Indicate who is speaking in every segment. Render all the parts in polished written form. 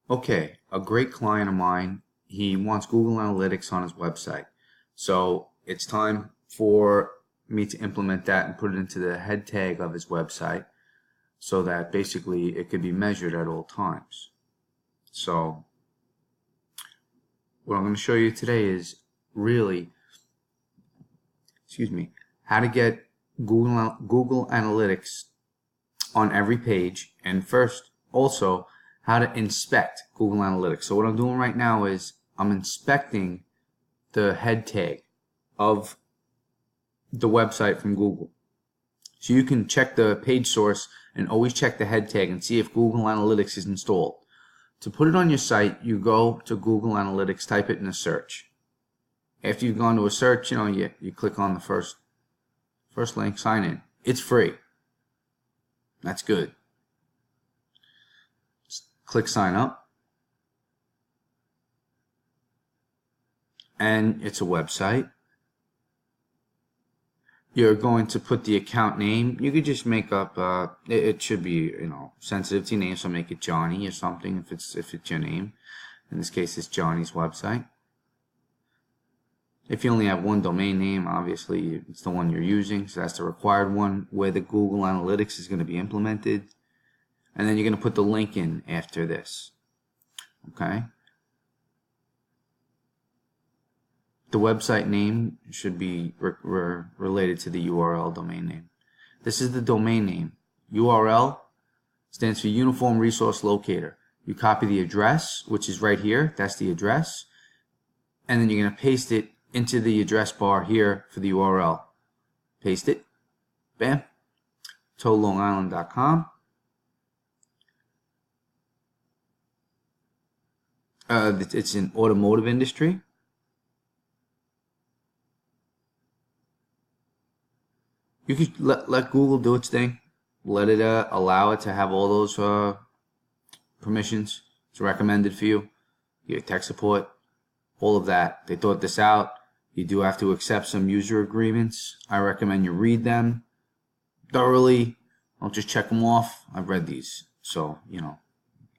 Speaker 1: Okay, a great client of mine, he wants Google Analytics on his website. So it's time for me to implement that and put it into the head tag of his website so that basically it could be measured at all times. So what I'm going to show you today is really, how to get Google Analytics on every page, and first also how to inspect Google Analytics. So what I'm doing right now is I'm inspecting the head tag of the website from Google. So you can check the page source and always check the head tag and see if Google Analytics is installed. To put it on your site, you go to Google Analytics, type it in a search. After you've gone to a search, you click on the first link, sign in. It's free. That's good. Just click sign up. And it's a website. You're going to put the account name. You could just make up, it should be, sensitive to your name, so make it Johnny or something if it's your name. In this case, it's Johnny's website. If you only have one domain name, obviously it's the one you're using, so that's the required one where the Google Analytics is going to be implemented. And then you're going to put the link in after this. Okay? The website name should be related to the URL domain name. This is the domain name. URL stands for Uniform Resource Locator. You copy the address, which is right here. That's the address. And then you're going to paste it into the address bar here for the URL. Paste it. Bam. ToLongIsland.com. It's in automotive industry. You could let Google do its thing. Let it allow it to have all those permissions. It's recommended for you. You get tech support, all of that. They thought this out. You do have to accept some user agreements. I recommend you read them thoroughly. Don't just check them off. I've read these, so you know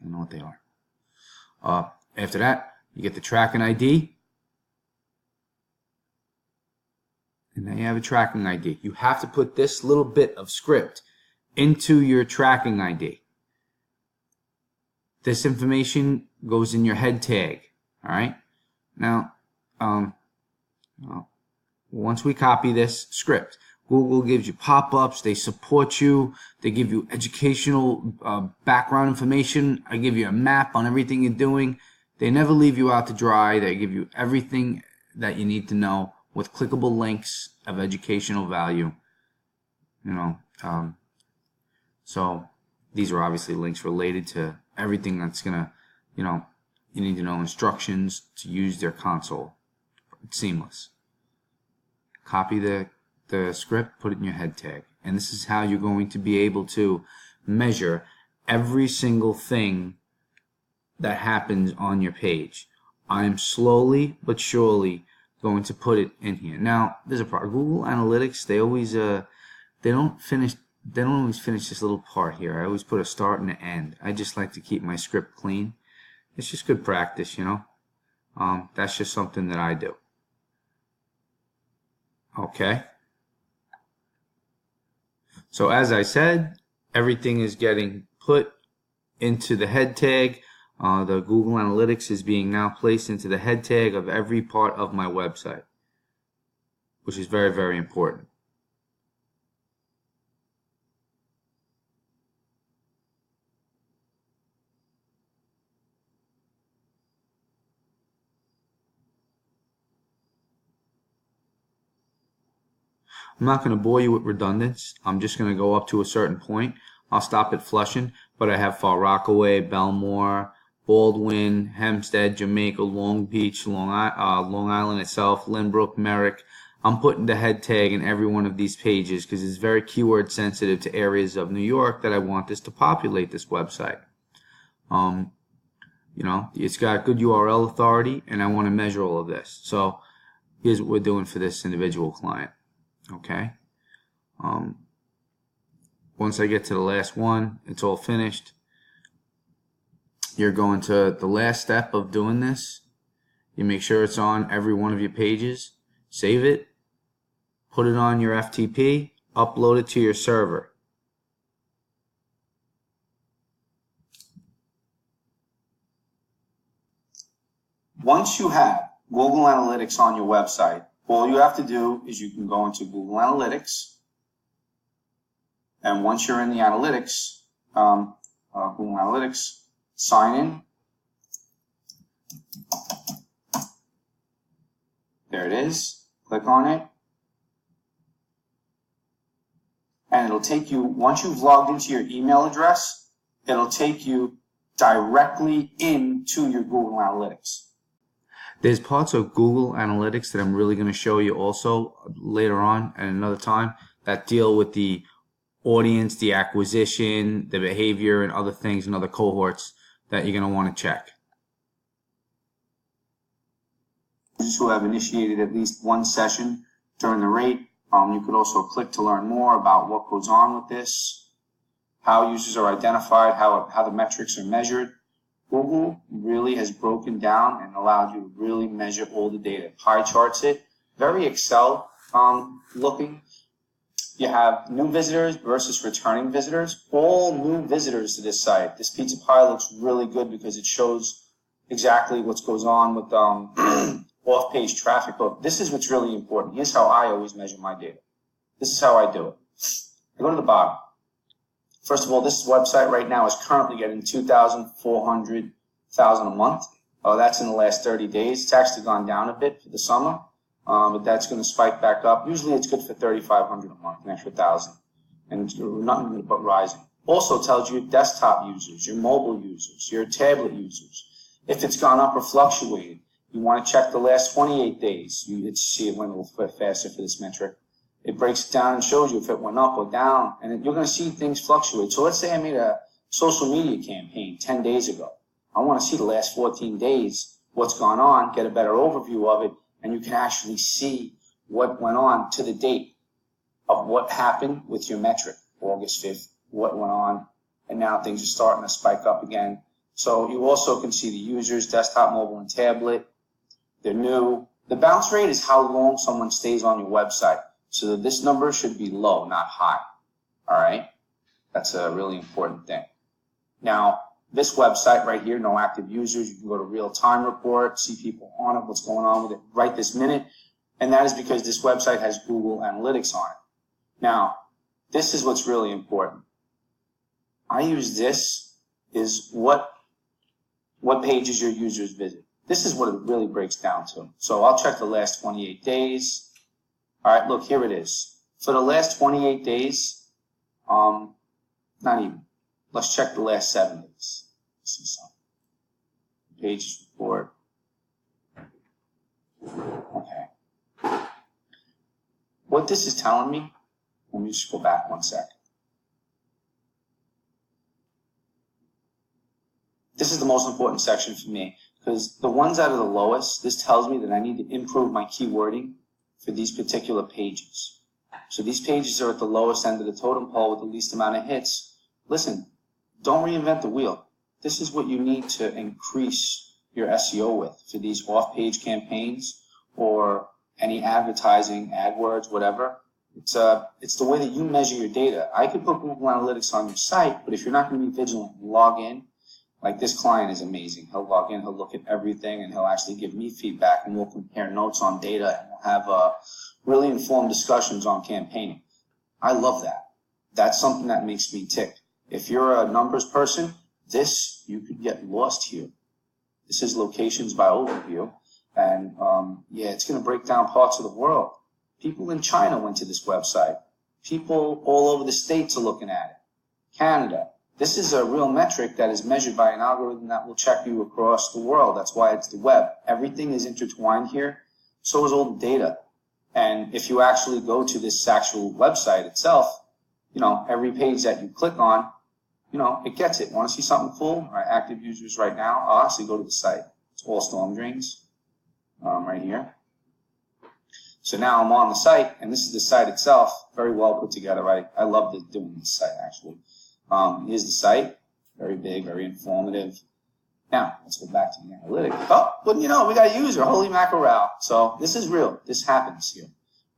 Speaker 1: what they are. After that, you get the tracking ID. And then you have a tracking ID. You have to put this little bit of script into your tracking ID. This information goes in your head tag. All right. Now, once we copy this script, Google gives you pop-ups. They support you. They give you educational background information. I give you a map on everything you're doing. They never leave you out to dry. They give you everything that you need to know with clickable links of educational value. So these are obviously links related to everything that's gonna, you need to know instructions to use their console. It's seamless. Copy the script, put it in your head tag. And this is how you're going to be able to measure every single thing that happens on your page. I'm slowly but surely going to put it in here. Now, there's a problem. Google Analytics, they don't always finish this little part here. I always put a start and an end. I just like to keep my script clean. It's just good practice, That's just something that I do. Okay. So as I said, everything is getting put into the head tag. The Google Analytics is being now placed into the head tag of every part of my website, which is very, very important. I'm not going to bore you with redundants. I'm just going to go up to a certain point. I'll stop at Flushing, but I have Far Rockaway, Belmore, Baldwin, Hempstead, Jamaica, Long Beach, Long Island itself, Lynbrook, Merrick. I'm putting the head tag in every one of these pages because it's very keyword sensitive to areas of New York that I want this to populate this website. It's got good URL authority, and I want to measure all of this. So here's what we're doing for this individual client. Okay. Once I get to the last one, it's all finished. you're going to the last step of doing this. You make sure it's on every one of your pages. Save it. Put it on your FTP. Upload it to your server. Once you have Google Analytics on your website, all you have to do is you can go into Google Analytics. And once you're in the Analytics, Google Analytics, sign in. There it is. Click on it. And it'll take you, once you've logged into your email address, it'll take you directly into your Google Analytics. There's parts of Google Analytics that I'm really going to show you also later on at another time that deal with the audience, the acquisition, the behavior, and other things and other cohorts that you're going to want to check. Users who have initiated at least one session during the rate. You could also click to learn more about what goes on with this, how users are identified, how the metrics are measured. Google really has broken down and allowed you to really measure all the data. Pie charts it, very Excel looking. You have new visitors versus returning visitors. All new visitors to this site. This pizza pie looks really good because it shows exactly what goes on with off-page traffic. But this is what's really important. Here's how I always measure my data. This is how I do it. I go to the bottom. First of all, this website right now is currently getting 2,400,000 a month. That's in the last 30 days. It's actually gone down a bit for the summer, but that's going to spike back up. Usually it's good for 3,500 a month, an extra 1,000, and it's nothing but rising. Also tells you your desktop users, your mobile users, your tablet users. If it's gone up or fluctuated, you want to check the last 28 days. You see it went a little bit faster for this metric. It breaks it down and shows you if it went up or down, and you're going to see things fluctuate. So let's say I made a social media campaign 10 days ago. I want to see the last 14 days, what's gone on, get a better overview of it, and you can actually see what went on to the date of what happened with your metric, August 5th, what went on, and now things are starting to spike up again. So you also can see the users, desktop, mobile, and tablet. They're new. The bounce rate is how long someone stays on your website. So this number should be low, not high. All right? That's a really important thing. Now, this website right here, no active users, you can go to real-time report, see people on it, what's going on with it right this minute. And that is because this website has Google Analytics on it. Now, this is what's really important. I use this is what pages your users visit. This is what it really breaks down to. So I'll check the last 28 days. All right, look, here it is. For the last 28 days, not even. Let's check the last 7 days. Let's see something. Pages report. Okay. What this is telling me, let me just go back 1 second. This is the most important section for me because the ones that are the lowest, this tells me that I need to improve my keywording for these particular pages. So these pages are at the lowest end of the totem pole with the least amount of hits. Listen, don't reinvent the wheel. This is what you need to increase your SEO with for these off-page campaigns or any advertising, AdWords, whatever. It's the way that you measure your data. I could put Google Analytics on your site, but if you're not going to be vigilant and log in, like this client is amazing. He'll log in, he'll look at everything, and he'll actually give me feedback, and we'll compare notes on data, and we'll have really informed discussions on campaigning. I love that. That's something that makes me tick. If you're a numbers person, you could get lost here. This is locations by overview, and yeah, it's going to break down parts of the world. People in China went to this website. People all over the States are looking at it. Canada. This is a real metric that is measured by an algorithm that will check you across the world. That's why it's the web. Everything is intertwined here. So is all the data. And if you actually go to this actual website itself, every page that you click on, it gets it. Want to see something cool? All right, active users right now. I'll actually go to the site. It's all storm drains right here. So now I'm on the site, and this is the site itself. Very well put together. I love doing this site, actually. Here's the site. Very big, very informative. Now, let's go back to the analytics. Oh, but you know, we got a user, holy mackerel. So this is real. This happens here.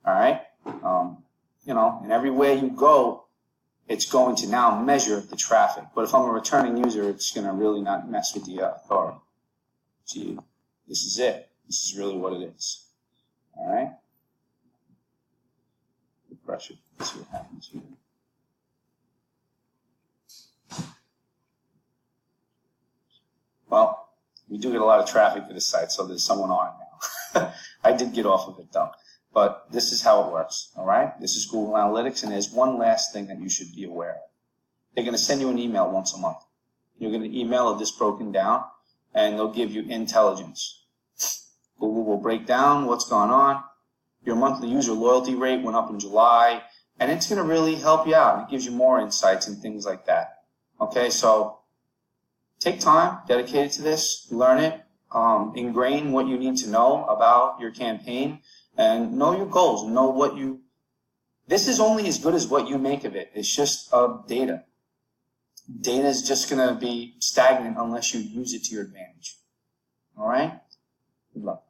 Speaker 1: All right? You know, and everywhere you go, it's going to now measure the traffic. But if I'm a returning user, it's going to really not mess with the authority. See, this is it. This is really what it is. All right? Refresh it. Let's see what happens here. Well, we do get a lot of traffic to the site, so there's someone on it now. I did get off of it, though. But this is how it works, all right? This is Google Analytics, and there's one last thing that you should be aware of. They're going to send you an email once a month. You're going to email this broken down, and they'll give you intelligence. Google will break down what's going on. Your monthly user loyalty rate went up in July, and it's going to really help you out. It gives you more insights and things like that. Okay, so take time dedicated to this, learn it, ingrain what you need to know about your campaign, and know your goals. Know what you. This is only as good as what you make of it. It's just data. Data is just going to be stagnant unless you use it to your advantage. All right? Good luck.